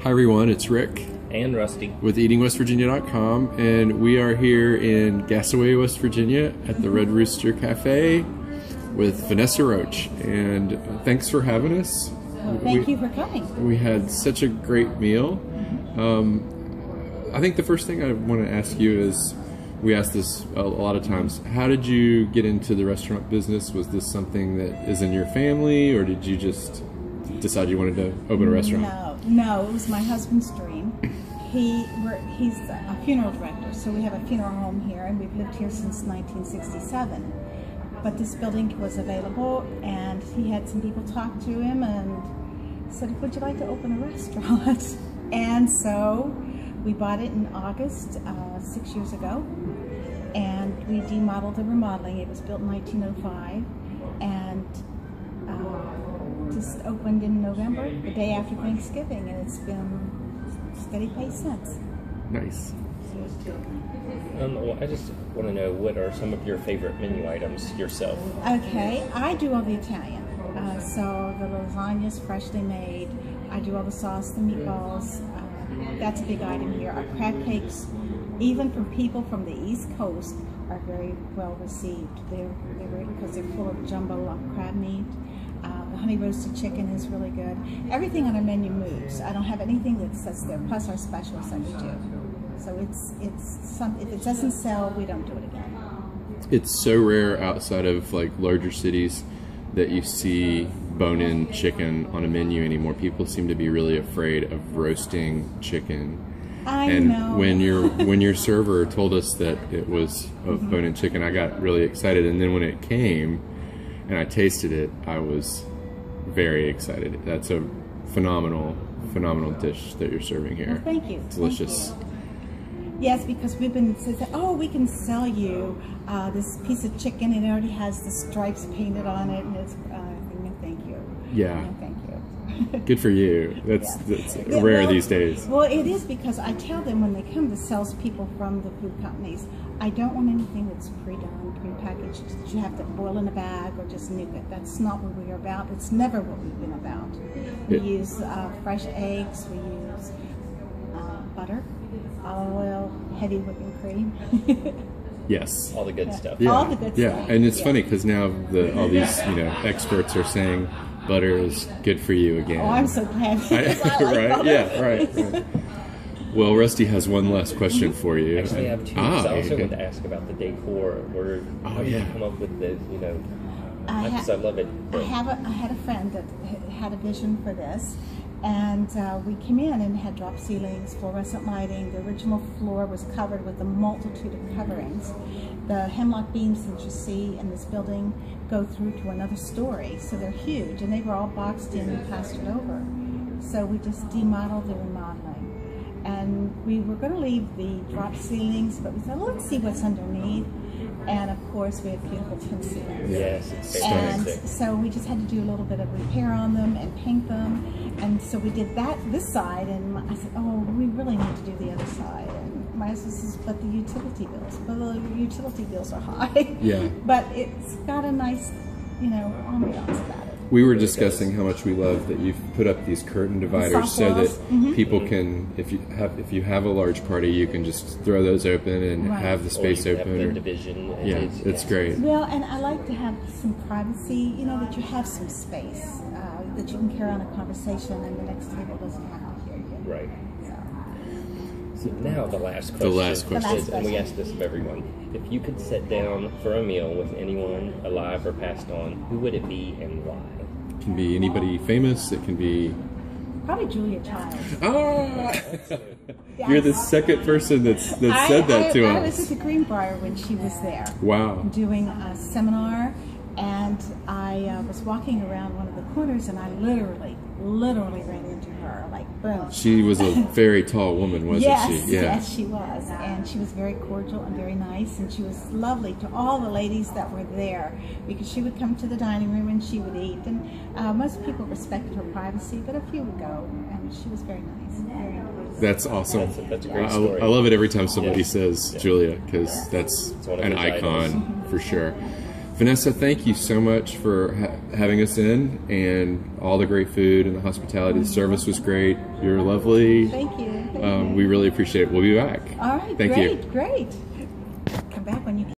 Hi everyone, it's Rick and Rusty with eatingwestvirginia.com, and we are here in Gassaway, West Virginia at the Red Rooster Cafe with Vanessa Roach, and thanks for having us. Thank you for coming. We had such a great meal. I think the first thing I want to ask you is, we ask this a lot of times, how did you get into the restaurant business? Was this something that is in your family, or did you just decide you wanted to open a restaurant? No, it was my husband's dream. He's a funeral director, so we have a funeral home here, and we've lived here since 1967. But this building was available, and he had some people talk to him and said, would you like to open a restaurant? And so we bought it in August 6 years ago, and we demodeled the remodeling. It was built in 1905, and just opened in November, the day after Thanksgiving, and it's been steady pace since. Nice. Well, I just want to know, what are some of your favorite menu items yourself? Okay, I do all the Italian. So the lasagna's freshly made. I do all the sauce, the meatballs. That's a big item here. Our crab cakes, even from people from the East Coast, are very well received. Because they're full of jumbo crab meat. The honey roasted chicken is really good. Everything on our menu moves. I don't have anything that sits there. Plus our specials that we do. So if it doesn't sell, we don't do it again. It's so rare outside of like larger cities that you see bone-in chicken on a menu anymore. People seem to be really afraid of roasting chicken. I know. When your server told us that it was bone-in chicken, I got really excited, and then when it came and I tasted it, I was very excited. That's a phenomenal dish that you're serving here. Well, thank you. Delicious. Thank you. Yes, because we've been saying, oh, we can sell you this piece of chicken, and it already has the stripes painted on it, and it's thank you. Yeah. Thank you. Good for you. That's rare these days. Well, it is, because I tell them when they come, the salespeople from the food companies, I don't want anything that's pre-done, pre-packaged, that you have to boil in a bag or just nuke it. That's not what we're about. It's never what we've been about. We use fresh eggs, we use butter, olive oil, heavy whipping cream. Yes. All the good stuff. Yeah. All the good stuff. And it's funny because now all these experts are saying butter is good for you again. Oh, I'm so glad. Right? Yeah. Right. Well, Rusty has one last question for you. Actually, I have two. I also want to ask about the decor. How did you come up with the because I love it. I had a friend that had a vision for this. And we came in and had drop ceilings, fluorescent lighting. The original floor was covered with a multitude of coverings. The hemlock beams that you see in this building go through to another story, so they're huge, and they were all boxed in and plastered over. So we just demodeled the remodeling. And we were going to leave the drop ceilings, but we thought, well, let's see what's underneath. And of course, we have beautiful tin ceilings. Yes, it's fantastic. And so we just had to do a little bit of repair on them and paint them. And so we did this side, and I said, oh, we really need to do the other side. And my husband says, but the utility bills. Well, the utility bills are high. Yeah. But it's got a nice, ambiance about it. We were discussing how much we love that you've put up these curtain dividers so that people can, if you have a large party, you can just throw those open and have the space open. Have the division. It's great. Well, and I like to have some privacy, that you have some space, that you can carry on a conversation and the next table doesn't have to hear you. Right. So now the last question. And we ask this of everyone. If you could sit down for a meal with anyone alive or passed on, who would it be and why? It can be anybody famous. It can be... Probably Julia Childs. Ah! You're the second person that said that to us. I was at the Greenbrier when she was there. Wow. Doing a seminar, and I was walking around one of the corners, and I literally ran into her, like boom. She was a very tall woman, wasn't she? Yeah. Yes, she was. And she was very cordial and very nice, and she was lovely to all the ladies that were there, because she would come to the dining room and she would eat. And most people respected her privacy, but a few would go, and she was very nice. Very nice. That's awesome. That's a great story. I love it every time somebody says Julia, because that's an icon for sure. Vanessa, thank you so much for having us in, and all the great food and the hospitality. The service was great. You're lovely. Thank you. We really appreciate it. We'll be back. All right, Thank you. Great. Come back when you can.